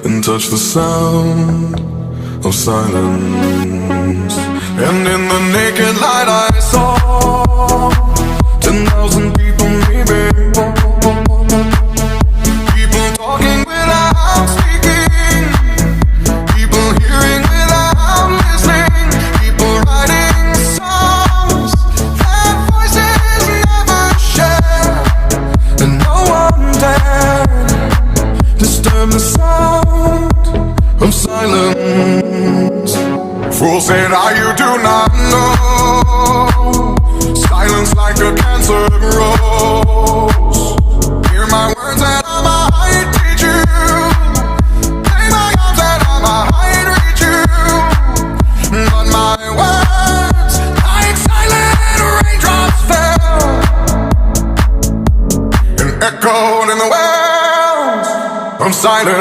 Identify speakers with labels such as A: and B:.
A: and touch the sound of silence. And in the naked light I saw 10,000 people, maybe. People talking without speaking, people hearing without listening, people writing songs that voices never share, and no one dared disturb the sound of silence. Fool said, you do not know. Silence like a cancer grows. Hear my words and I might teach you. Lay my arms and I might reach you. But my words, like silent raindrops, fell and echoed in the wells of silence.